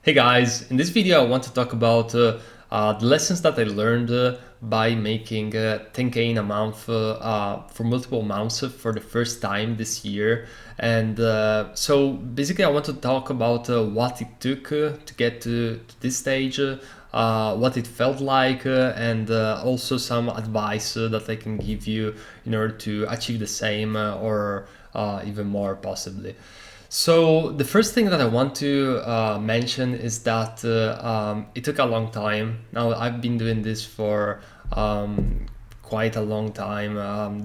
Hey guys, in this video I want to talk about the lessons that I learned by making 10k in a month for multiple months for the first time this year. And so basically I want to talk about what it took to get to this stage, what it felt like, and also some advice that I can give you in order to achieve the same or even more possibly. So the first thing that I want to mention is that it took a long time. Now I've been doing this for quite a long time.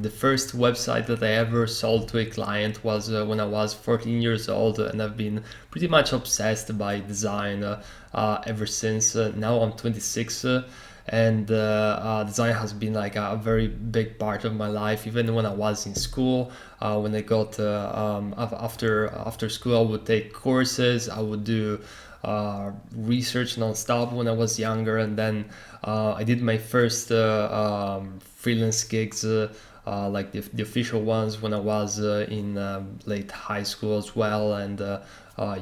The first website that I ever sold to a client was when I was 14 years old, and I've been pretty much obsessed by design ever since. Now I'm 26. And design has been like a very big part of my life. Even when I was in school, when I got after school, I would take courses. I would do research nonstop when I was younger, and then I did my first freelance gigs. Like the official ones when I was in late high school as well, and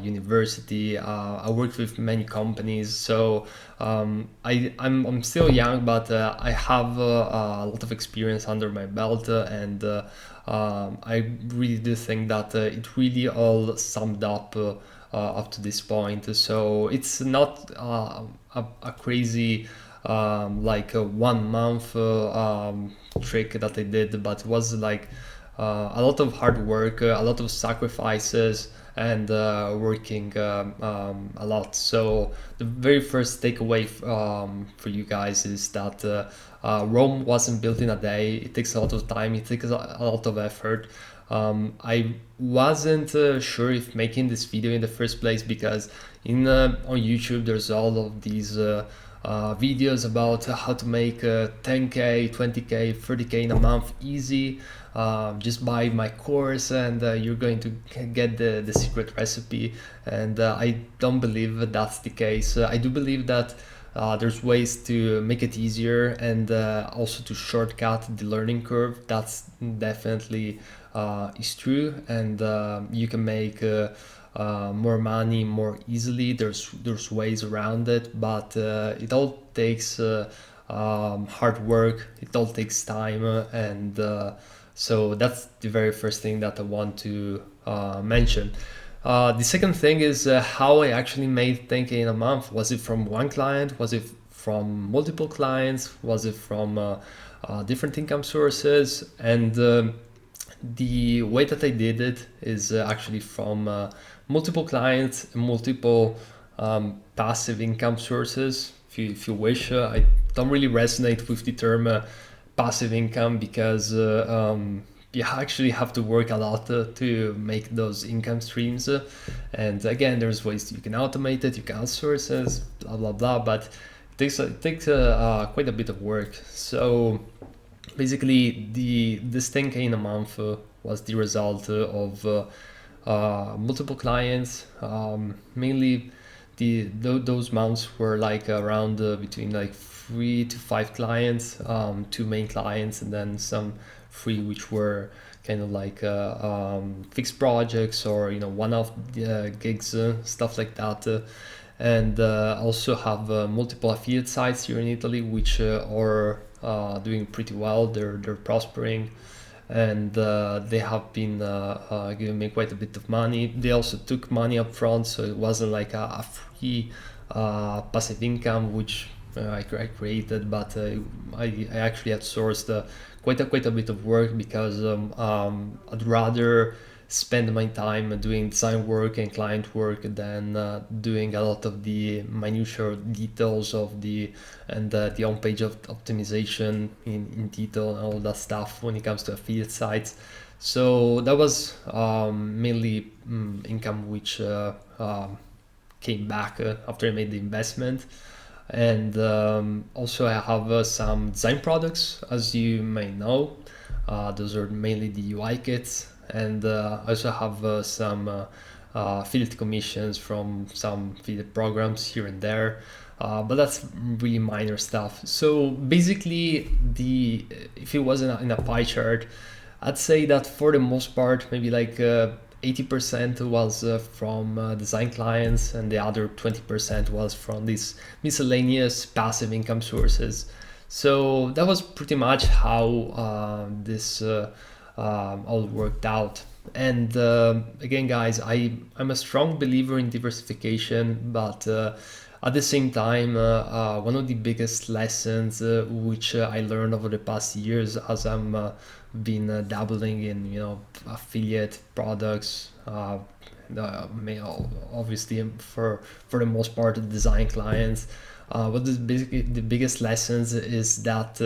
university. I worked with many companies, so I'm still young, but I have a lot of experience under my belt, and I really do think that it really all summed up to this point. So it's not a crazy like a 1 month trick that I did, but it was like a lot of hard work, a lot of sacrifices, and working a lot. So the very first takeaway for you guys is that Rome wasn't built in a day. It takes a lot of time. It takes a lot of effort. I wasn't sure if making this video in the first place because on YouTube there's all of these videos about how to make 10k, 20k, 30k in a month easy. Just buy my course and you're going to get the secret recipe. And I don't believe that's the case. I do believe that there's ways to make it easier and also to shortcut the learning curve. That's definitely is true, and you can make more money more easily. There's ways around it, but it all takes hard work. It all takes time, and so that's the very first thing that I want to mention. The second thing is how I actually made 10k in a month. Was it from one client? Was it from multiple clients? Was it from different income sources? And the way that I did it is actually from multiple clients, multiple passive income sources. If you wish, I don't really resonate with the term passive income because you actually have to work a lot to make those income streams. And again, there's ways you can automate it, you can outsource it, blah blah blah. But it takes quite a bit of work. So basically, this 10k in a month was the result of multiple clients. Mainly, those months were like around between like 3 to 5 clients, 2 main clients, and then some free, which were kind of like fixed projects or one-off gigs, stuff like that. And also have multiple affiliate sites here in Italy, which are doing pretty well. They're prospering, and they have been giving me quite a bit of money. They also took money up front, so it wasn't like a free passive income, which I created, but I actually had sourced quite a bit of work because I'd rather spend my time doing design work and client work than doing a lot of the minutiae details of the on-page optimization in detail and all that stuff when it comes to affiliate sites. So that was mainly income which came back after I made the investment. And also I have some design products, as you may know. Those are mainly the UI kits, and I also have some affiliate commissions from some affiliate programs here and there, but that's really minor stuff. So basically, if it was in a pie chart, I'd say that for the most part, maybe like 80% was from design clients, and the other 20% was from these miscellaneous passive income sources. So that was pretty much how this all worked out. And again, guys, I'm a strong believer in diversification, but at the same time, one of the biggest lessons which I learned over the past years as I'm been dabbling in, affiliate products. Obviously, for the most part, design clients. What is basically the biggest lessons is that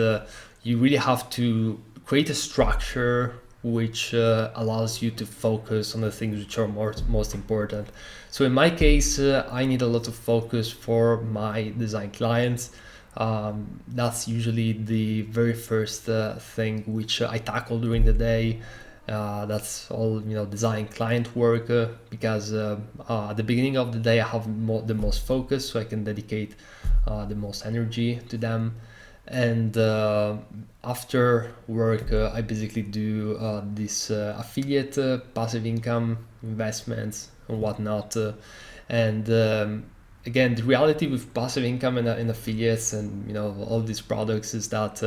you really have to create a structure which allows you to focus on the things which are most important. So in my case, I need a lot of focus for my design clients. That's usually the very first thing which I tackle during the day. That's all design client work, because at the beginning of the day I have the most focus, so I can dedicate the most energy to them. And after work, I basically do this affiliate passive income investments and whatnot. And again, the reality with passive income and affiliates and all these products is that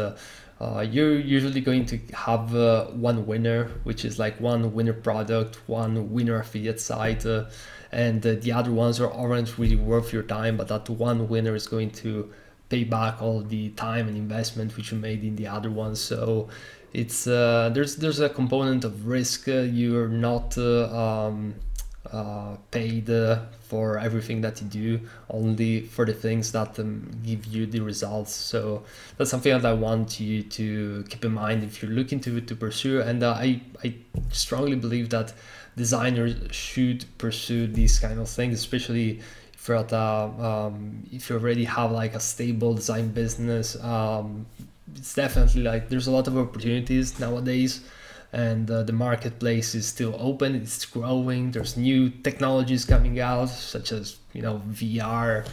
you're usually going to have one winner, which is like one winner product, one winner affiliate site, and the other ones aren't really worth your time, but that one winner is going to pay back all the time and investment which you made in the other ones. So it's there's a component of risk. You're not paid for everything that you do, only for the things that give you the results. So that's something that I want you to keep in mind if you're looking to pursue. And I strongly believe that designers should pursue these kind of things, especially if you're if you already have like a stable design business. It's definitely like there's a lot of opportunities nowadays, and the marketplace is still open, it's growing, there's new technologies coming out such as VR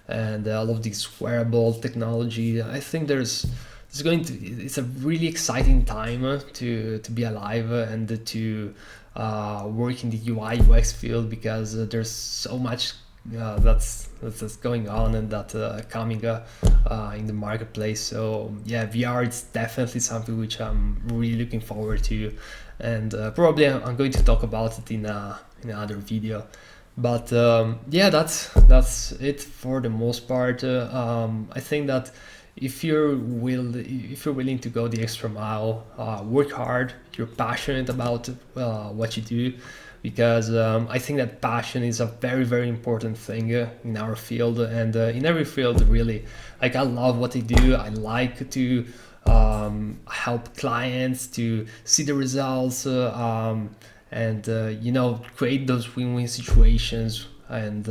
and all of this wearable technology. I think it's a really exciting time to be alive and to work in the UI UX field, because there's so much that's going on and that coming in the marketplace. So yeah, VR is definitely something which I'm really looking forward to, and probably I'm going to talk about it in another video. But yeah, that's it for the most part. I think that if you're willing to go the extra mile, work hard, you're passionate about what you do, because I think that passion is a very, very important thing in our field, and in every field really. Like, I love what I do. I like to help clients to see the results, and create those win-win situations. And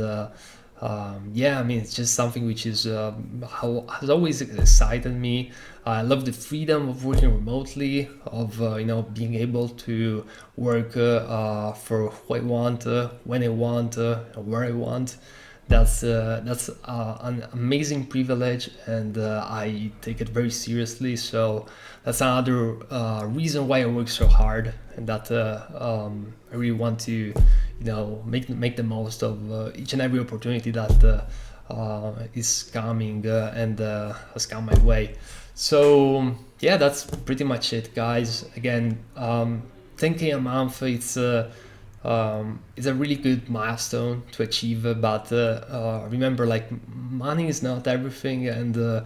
yeah, I mean, it's just something which is how has always excited me. I love the freedom of working remotely, of being able to work for who I want, when I want, where I want. That's an amazing privilege, and I take it very seriously. So that's another reason why I work so hard, and that I really want to make the most of each and every opportunity that is coming and has come my way. So yeah, that's pretty much it, guys. Again, 10K a month, it's a really good milestone to achieve, but remember, like, money is not everything. And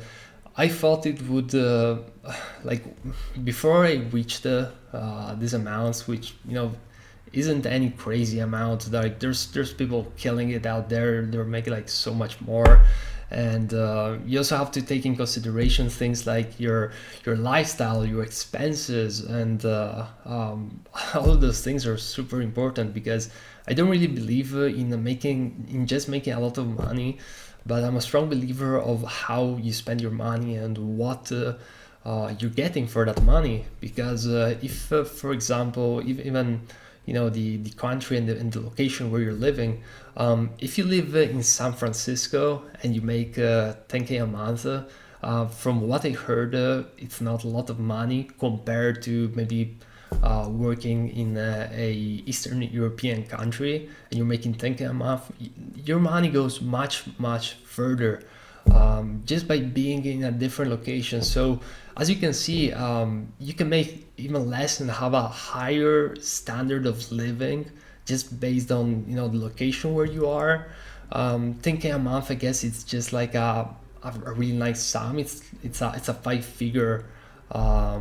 I thought it would like, before I reached these amounts, which isn't any crazy amount. Like, there's people killing it out there, they're making like so much more. And you also have to take in consideration things like your lifestyle, your expenses, and all of those things are super important, because I don't really believe in just making a lot of money, but I'm a strong believer of how you spend your money and what you're getting for that money. Because if for example, even the country and the location where you're living, if you live in San Francisco and you make 10K a month, from what I heard, it's not a lot of money compared to maybe working in a Eastern European country and you're making 10K a month, your money goes much further just by being in a different location. So as you can see, you can make even less and have a higher standard of living just based on the location where you are. 10K a month, I guess it's just like a really nice sum. It's a five figure a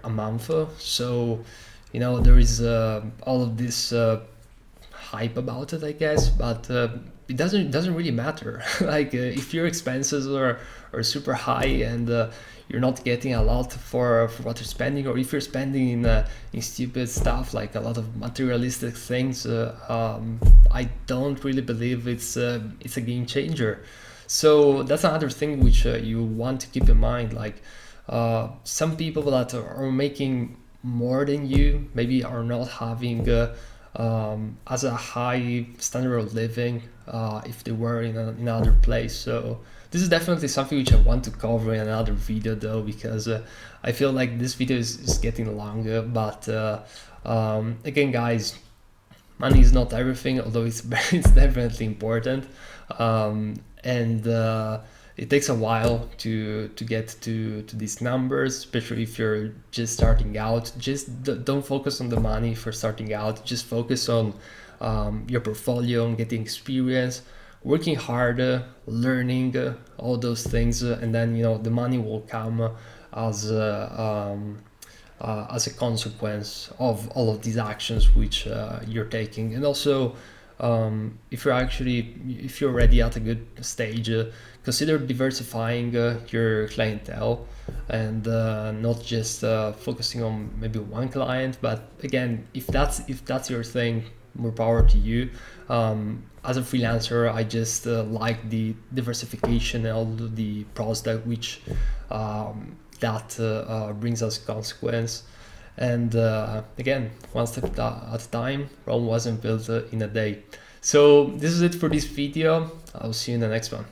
month. So there is all of this hype about it, I guess, but it doesn't really matter. Like if your expenses are super high and you're not getting a lot for what you're spending, or if you're spending in stupid stuff like a lot of materialistic things, I don't really believe it's a game changer. So that's another thing which you want to keep in mind. Like some people that are making more than you maybe are not having as a high standard of living if they were in another place. So this is definitely something which I want to cover in another video though, because I feel like this video is getting longer. But again, guys, money is not everything, although it's definitely important, and it takes a while to get to these numbers, especially if you're just starting out. Just don't focus on the money for starting out. Just focus on your portfolio, on getting experience, working harder, learning all those things, and then the money will come as a consequence of all of these actions which you're taking. And also, if you're already at a good stage, consider diversifying your clientele and not just focusing on maybe one client. But again, if that's your thing, more power to you. As a freelancer, I just like the diversification and all the pros that which that brings us consequence. And again, one step at a time. Rome wasn't built in a day. So this is it for this video. I'll see you in the next one.